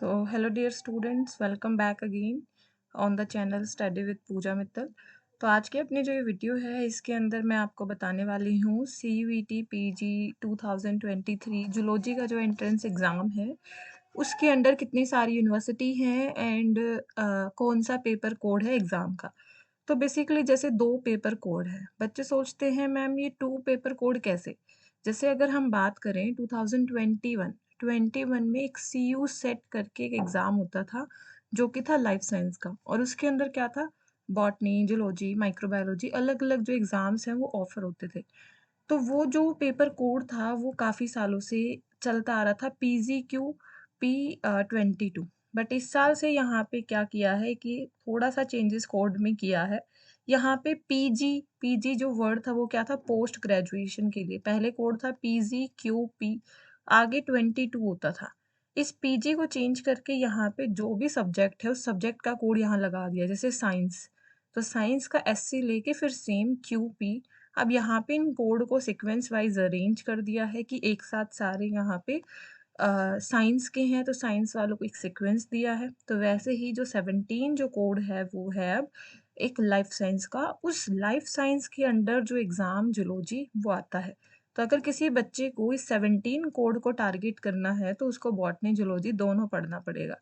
So, hello dear students, welcome back again on the channel Study with पूजा मित्तल। तो आज की अपनी जो ये वीडियो है इसके अंदर मैं आपको बताने वाली हूँ CUET PG 2023 जूलॉजी का जो एंट्रेंस एग्ज़ाम है उसके अंडर कितनी सारी यूनिवर्सिटी हैं एंड कौन सा पेपर कोड है एग्ज़ाम का। तो बेसिकली जैसे 2 पेपर कोड हैं, बच्चे सोचते हैं मैम ये 2 पेपर कोड कैसे? जैसे अगर हम बात करें 2021 में एक सीयू सेट करके एक एग्ज़ाम होता था, जो कि था लाइफ साइंस का और उसके अंदर क्या था बॉटनी, जूलॉजी, माइक्रोबायोलॉजी अलग-अलग जो एग्ज़ाम्स हैं वो ऑफ़र होते थे। तो वो जो पेपर कोड था वो काफ़ी सालों से चलता आ रहा था पीजीक्यू P22 बट इस साल से यहाँ पे क्या किया है कि थोड़ा-सा चेंजेस कोड में किया है। यहाँ पे पीजी जो वर्ड था वो क्या था पोस्ट ग्रेजुएशन के लिए, पहले कोड था पीजीक्यूपी आगे 22 होता था। इस पीजी को चेंज करके यहाँ पे जो भी सब्जेक्ट है उस सब्जेक्ट का कोड यहाँ लगा दिया जैसे साइंस, तो साइंस का एससी लेके फिर सेम क्यूपी अब यहाँ पे इन कोड को सीक्वेंस वाइज़ अरेंज कर दिया है कि एक साथ सारे यहाँ पे साइंस के हैं तो साइंस वालों को एक सीक्वेंस दिया है। तो वैसे ही जो 17 जो कोड है वो है अब एक लाइफ साइंस का, उस लाइफ साइंस के अंडर जो एग्ज़ाम जूलॉजी वो आता है। तो अगर किसी बच्चे को इस 17 कोड को टारगेट करना है तो उसको बॉटनी, जूलॉजी दोनों पढ़ना पड़ेगा।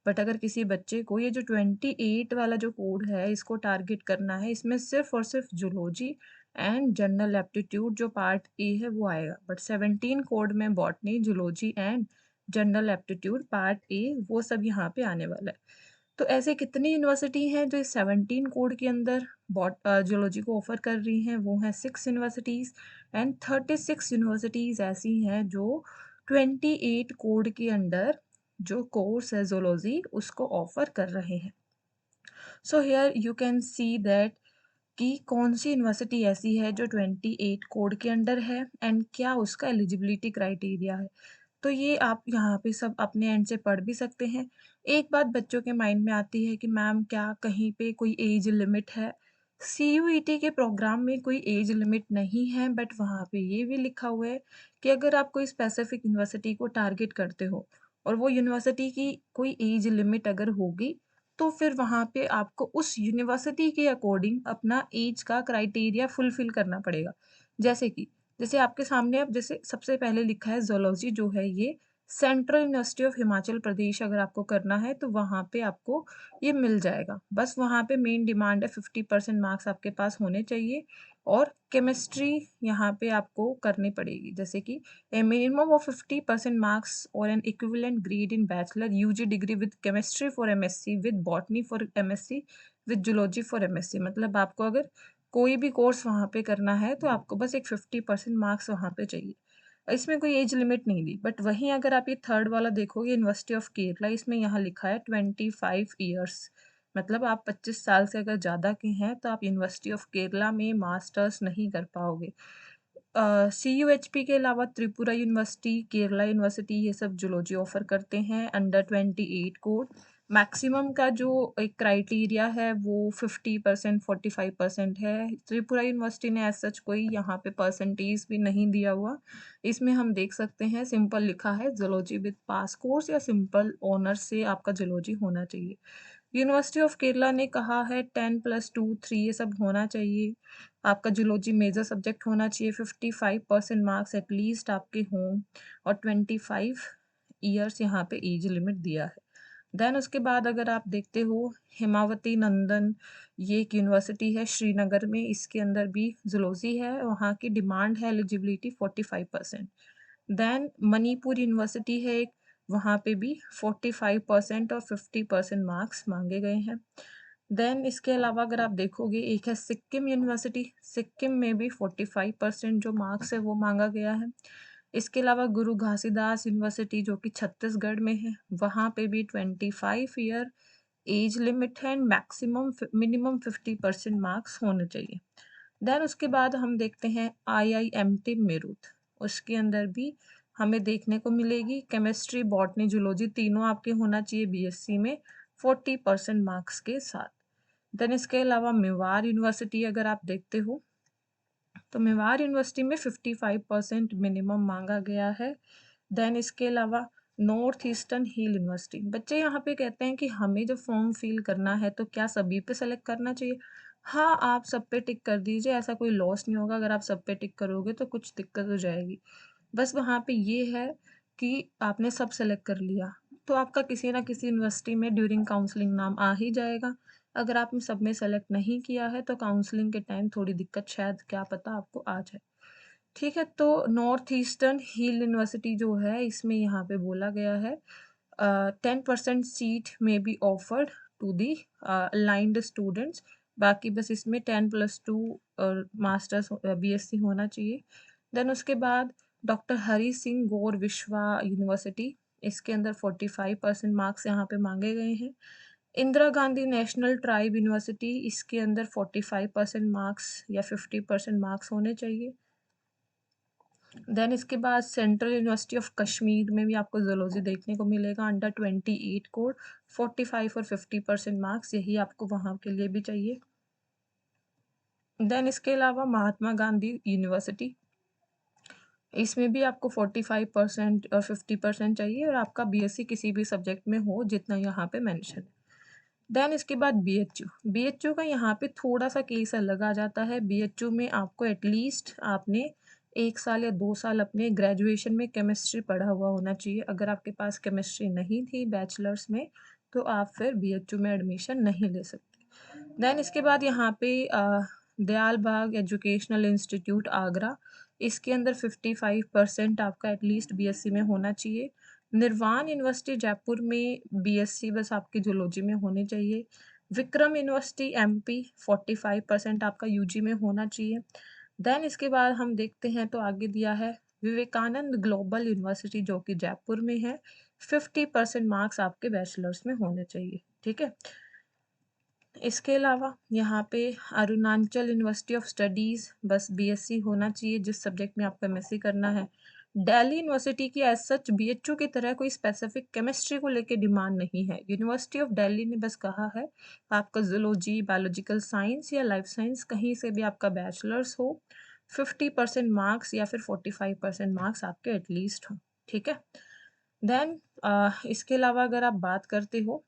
बट अगर किसी बच्चे को ये जो 28 वाला जो कोड है इसको टारगेट करना है, इसमें सिर्फ़ और सिर्फ़ जूलॉजी एंड जनरल एप्टीट्यूड जो पार्ट ए है वो आएगा। बट 17 कोड में botany, zoology and general aptitude part A वो सब यहाँ पे आने वाला है। तो ऐसे कितनी यूनिवर्सिटी हैं जो इस 17 कोड के अंदर जूलॉजी को ऑफ़र कर रही हैं, वो हैं 6 यूनिवर्सिटीज़ एंड 36 यूनिवर्सिटीज़ ऐसी हैं जो 28 कोड के अंडर जो कोर्स है ज़ूलॉजी उसको ऑफ़र कर रहे हैं। So here you can see that कि कौन-सी यूनिवर्सिटी ऐसी है जो 28 कोड के अंडर है एंड क्या उसका एलिजिबिलिटी क्राइटेरिया है। तो ये आप यहाँ पे सब अपने एंड से पढ़ भी सकते हैं। एक बात बच्चों के माइंड में आती है कि मैम क्या कहीं पे कोई एज लिमिट है? सीयूईटी के प्रोग्राम में कोई एज लिमिट नहीं है बट वहाँ पे ये भी लिखा हुआ है कि अगर आप कोई स्पेसिफिक यूनिवर्सिटी को टारगेट करते हो और वो यूनिवर्सिटी की कोई एज लिमिट अगर होगी तो फिर वहाँ पे आपको उस यूनिवर्सिटी के अकॉर्डिंग अपना ऐज का क्राइटेरिया फुलफ़िल करना पड़ेगा। जैसे कि जैसे आपके सामने अब जैसे सबसे पहले लिखा है ज़ूलॉजी जो है ये central university of Himachal Pradesh अगर आपको करना है तो वहाँ पे आपको ये मिल जाएगा। बस वहाँ पे मेन डिमांड है 50% मार्क्स आपके पास होने चाहिए और केमिस्ट्री यहाँ पे आपको करनी पड़ेगी। जैसे कि a minimum of 50% marks or an equivalent grade in bachelor UG degree with chemistry for MSc with botany for MSc with zoology for MSc मतलब आपको अगर कोई भी कोर्स वहाँ पे करना है तो आपको बस एक 50% मार्क्स वहाँ पे चाहिए। इसमें कोई एज लिमिट नहीं दी बट वहीं अगर आप ये थर्ड वाला देखोगे यूनिवर्सिटी ऑफ केरला इसमें यहाँ लिखा है 25 ईयर्स मतलब आप 25 साल से अगर ज़्यादा के हैं तो आप यूनिवर्सिटी ऑफ केरला में मास्टर्स नहीं कर पाओगे। CUHP के अलावा त्रिपुरा यूनिवर्सिटी, केरला यूनिवर्सिटी ये सब जूलॉजी ऑफ़र करते हैं अंडर 28 कोड। मैक्सिमम का जो एक क्राइटेरिया है वो 50% 45% है। त्रिपुरा यूनिवर्सिटी ने एज़ सच कोई यहाँ पे परसेंटेज भी नहीं दिया हुआ। इसमें हम देख सकते हैं सिंपल लिखा है जूलॉजी विद पास कोर्स या सिंपल ऑनर्स से आपका जूलॉजी होना चाहिए। यूनिवर्सिटी ऑफ केरला ने कहा है 10+2 3 ये सब होना चाहिए। आपका जूलॉजी मेजर सब्जेक्ट होना चाहिए, 55% मार्क्स एटलीस्ट आपके हों और 25 ईयर्स यहाँ पे एज लिमिट दिया है। देन उसके बाद अगर आप देखते हो हिमावती नंदन ये एक यूनिवर्सिटी है श्रीनगर में, इसके अंदर भी जूलॉजी है, वहाँ की डिमांड है एलिजिबिलिटी 45%। देन मणिपुर यूनिवर्सिटी है एक, वहाँ पे भी 45% और 50% मार्क्स माँगे गए हैं। देन इसके अलावा अगर आप देखोगे एक है सिक्किम यूनिवर्सिटी, सिक्किम में भी 45% जो मार्क्स है वो माँगा गया है। इसके अलावा गुरु घासीदास यूनिवर्सिटी जो कि छत्तीसगढ़ में है, वहाँ पे भी 25 ईयर एज लिमिट है एंड मिनिमम 50% मार्क्स होने चाहिए। देन उसके बाद हम देखते हैं IIMT मेरठ, उसके अंदर भी हमें देखने को मिलेगी केमिस्ट्री, बॉटनी, जूलॉजी तीनों आपके होना चाहिए बीएससी में 40% मार्क्स के साथ। देन इसके अलावा मेवाड़ यूनिवर्सिटी अगर आप देखते हो तो मेवाड़ यूनिवर्सिटी में 55% मिनिमम माँगा गया है। देन इसके अलावा नॉर्थ ईस्टर्न हिल यूनिवर्सिटी। बच्चे यहाँ पे कहते हैं कि हमें जब फॉर्म फिल करना है तो क्या सभी पे सेलेक्ट करना चाहिए? हाँ, आप सब पे टिक कर दीजिए, ऐसा कोई लॉस नहीं होगा। अगर आप सब पे टिक करोगे तो कुछ दिक्कत हो जाएगी। बस वहाँ पे ये है कि आपने सब सेलेक्ट कर लिया, तो आपका किसी न किसी यूनिवर्सिटी में ड्यूरिंग काउंसलिंग नाम आ ही जाएगा। अगर आपने सब में सेलेक्ट नहीं किया है तो काउंसलिंग के टाइम थोड़ी दिक्कत शायद क्या पता आपको आ जाए। ठीक है, तो नॉर्थ ईस्टर्न हिल यूनिवर्सिटी जो है इसमें यहाँ पे बोला गया है 10% सीट में be offered to the aligned students. बाकी बस इसमें 10+2 मास्टर्स बीएससी होना चाहिए। देन उसके बाद डॉक्टर हरी सिंह गौर विश्वा यूनिवर्सिटी, इसके अंदर 45% मार्क्स यहाँ पे मांगे गए हैं। Indira Gandhi national tribe university, इसके अंदर 45% मार्क्स या 50% मार्क्स होने चाहिए। देन इसके बाद सेंट्रल यूनिवर्सिटी ऑफ कश्मीर में भी आपको ज़ूलॉजी देखने को मिलेगा अंडर 28 कोड, 45 और 50% मार्क्स, यही आपको वहाँ के लिए भी चाहिए। देन इसके अलावा महात्मा गांधी यूनिवर्सिटी, इसमें भी आपको 45% और 50% चाहिए और आपका बीएससी किसी भी सब्जेक्ट में हो जितना यहाँ पे मेंशन है। देन इसके बाद बीएचयू, बीएचयू का यहाँ पे थोड़ा-सा केस अलग आ जाता है। बीएचयू में आपको एटलीस्ट आपने 1 साल या 2 साल अपने ग्रेजुएशन में केमिस्ट्री पढ़ा हुआ होना चाहिए। अगर आपके पास केमिस्ट्री नहीं थी बैचलर्स में, तो आप फिर बीएचयू में एडमिशन नहीं ले सकते। देन इसके बाद यहाँ पे दयाल बाग एजुकेशनल इंस्टीट्यूट आगरा, इसके अंदर 55% आपका एटलीस्ट बीएससी में होना चाहिए। निर्वाण यूनिवर्सिटी जयपुर में बीएससी बस आपकी जूलॉजी में होनी चाहिए। विक्रम यूनिवर्सिटी एमपी 45% आपका यूजी में होना चाहिए। देन इसके बाद हम देखते हैं तो आगे दिया है विवेकानंद ग्लोबल यूनिवर्सिटी जो कि जयपुर में है, 50% मार्क्स आपके बैचलर्स में होने चाहिए। ठीक है, इसके अलावा यहाँ पे अरुणाचल यूनिवर्सिटी ऑफ स्टडीज़ बस बीएससी होना चाहिए जिस सब्जेक्ट में आपको एमएससी करना है। दिल्ली यूनिवर्सिटी की एज़ सच बीएचयू की तरह कोई स्पेसिफिक केमिस्ट्री को लेके डिमांड नहीं है। यूनिवर्सिटी ऑफ दिल्ली ने बस कहा है आपका ज़ूलॉजी, बायोलॉजिकल साइंस या लाइफ साइंस कहीं से भी आपका बैचलर्स हो, 50% मार्क्स या फिर 45% मार्क्स आपके एटलीस्ट हों। ठीक है? देन इसके अलावा अगर आप बात करते हो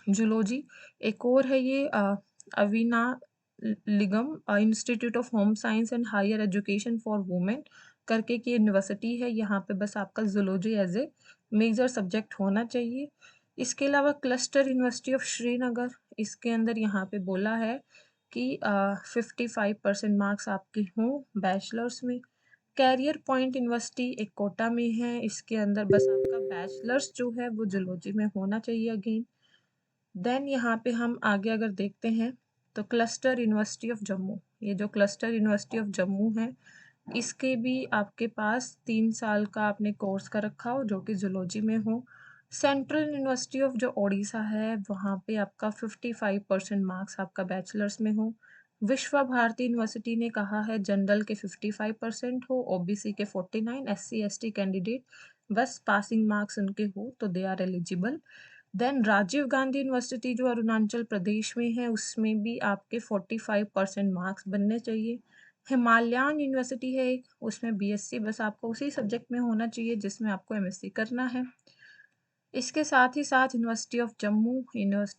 जूलॉजी, एक और है ये Avinashilingam institute of home science and higher education for women करके की यूनिवर्सिटी है। यहाँ पे बस आपका zoology as a major subject होना चाहिए। इसके अलावा क्लस्टर यूनिवर्सिटी ऑफ श्रीनगर, इसके अंदर यहाँ पे बोला है कि 55% मार्क्स आपके हों बैचलर्स में। कैरियर पॉइंट यूनिवर्सिटी एक कोटा में है, इसके अंदर बस आपका बैचलर्स जो है वो जूलॉजी में होना चाहिए अगेन। देन यहाँ पे हम आगे अगर देखते हैं तो क्लस्टर यूनिवर्सिटी ऑफ जम्मू, ये जो क्लस्टर यूनिवर्सिटी ऑफ जम्मू है इसके भी आपके पास 3 साल का आपने कोर्स कर रखा हो जो कि जूलॉजी में हो। सेंट्रल यूनिवर्सिटी ऑफ जो ओडिशा है वहाँ पे आपका 55% मार्क्स आपका बैचलर्स में हो। विश्व भारती यूनिवर्सिटी ने कहा है जनरल के 55% हो, ओबीसी के 49, एससी एसटी कैंडिडेट बस पासिंग मार्क्स उनके हो तो they are eligible. Then Rajiv Gandhi university जो अरुणाचल प्रदेश में है उसमें भी आपके 45% मार्क्स बनने चाहिए। हिमालयन यूनिवर्सिटी है एक, उसमें बीएससी बस आपको उसी सब्जेक्ट में होना चाहिए जिसमें आपको एमएससी करना है। इसके साथ ही साथ यूनिवर्सिटी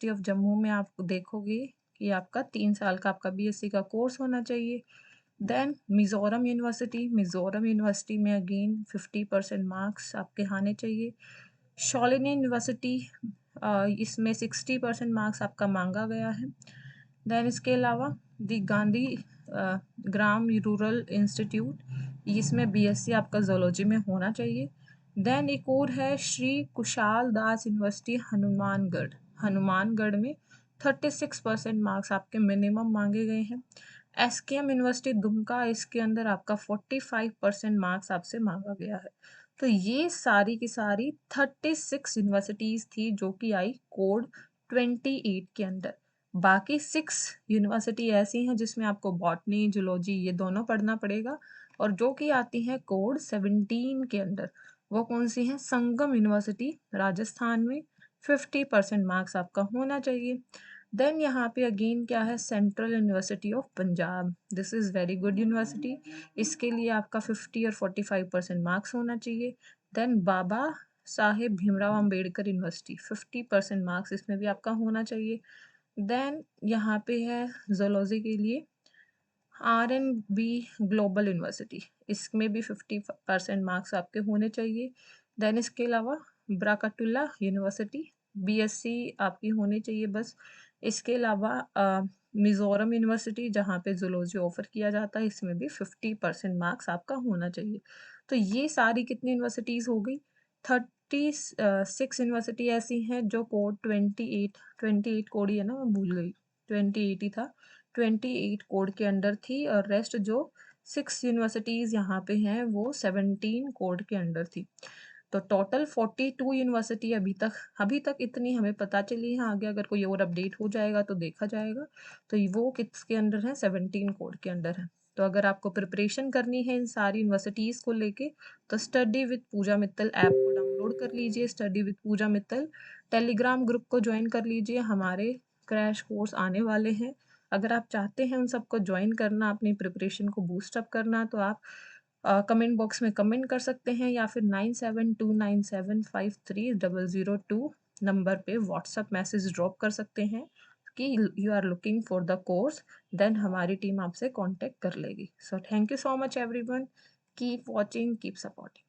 ऑफ जम्मू में आप देखोगे कि आपका 3 साल का आपका बीएससी का कोर्स होना चाहिए। देन मिज़ोरम यूनिवर्सिटी में अगेन 50% मार्क्स आपके आने चाहिए। शालिनी यूनिवर्सिटी इसमें 60% मार्क्स आपका मांगा गया है। देन इसके अलावा दी गांधी ग्राम रूरल इंस्टीट्यूट, इसमें बीएससी आपका जूलॉजी में होना चाहिए। देन एक और है श्री कुशाल दास यूनिवर्सिटी हनुमानगढ़, हनुमानगढ़ में 36% मार्क्स आपके मिनिमम मांगे गए हैं। एसकेएम यूनिवर्सिटी दुमका, इसके अंदर आपका 45% मार्क्स आपसे मांगा गया है। तो ये सारी की सारी 36 यूनिवर्सिटीज़ थी जो कि आई कोड 28 के अंडर। बाकी 6 यूनिवर्सिटी ऐसी हैं जिसमें आपको बॉटनी, जूलॉजी ये दोनों पढ़ना पड़ेगा और जो कि आती हैं कोड 17 के अंडर। वो कौन-सी हैं? संगम यूनिवर्सिटी राजस्थान में 50% मार्क्स आपका होना चाहिए। देन यहाँ पे अगेन क्या है? Central university of Punjab, this is very good university, इसके लिए आपका 50 और 45% मार्क्स होना चाहिए। देन बाबा साहिब भीमराव अंबेडकर यूनिवर्सिटी 50% मार्क्स इसमें भी आपका होना चाहिए। देन यहाँ पे है ज़ूलॉजी के लिए आर-एन-बी ग्लोबल यूनिवर्सिटी, इसमें भी 50% मार्क्स आपके होने चाहिए। देन इसके अलावा बरकतुल्लाह यूनिवर्सिटी बीएससी आपकी होनी चाहिए बस। इसके अलावा मिज़ोरम यूनिवर्सिटी जहाँ पे ज़ूलॉजी ऑफ़र किया जाता है, इसमें भी 50% मार्क्स आपका होना चाहिए। तो ये सारी कितनी यूनिवर्सिटीज़ हो गई? 6 यूनिवर्सिटी ऐसी हैं जो कोड 28 कोड ही है ना, मैं भूल गई, 28 ही था। 28 कोड के अंडर थी और रेस्ट जो 6 यूनिवर्सिटीज़ यहाँ पे हैं वो 17 कोड के अंडर थी। तो टोटल 42 यूनिवर्सिटी अभी तक इतनी हमें पता चली है, आगे अगर कोई और अपडेट हो जाएगा तो देखा जाएगा। तो वो किसके अंडर है? 17 कोड के अंडर है। तो अगर आपको प्रिपरेशन करनी है इन सारी यूनिवर्सिटीज़ को लेके तो study with Pooja Mittal app को डाउनलोड कर लीजिए। Study with Pooja Mittal Telegram group को ज्वाइन कर लीजिए, हमारे क्रैश कोर्स आने वाले हैं। अगर आप चाहते हैं उन सबको ज्वाइन करना, अपनी प्रिपरेशन को बूस्ट अप करना, तो आप कमेंट बॉक्स में कमेंट कर सकते हैं या फिर 9729753002 नंबर पे व्हाट्सएप मैसेज ड्रॉप कर सकते हैं कि you are looking for the course. Then हमारी टीम आपसे कांटेक्ट कर लेगी। So thank you so much everyone, keep watching, keep supporting.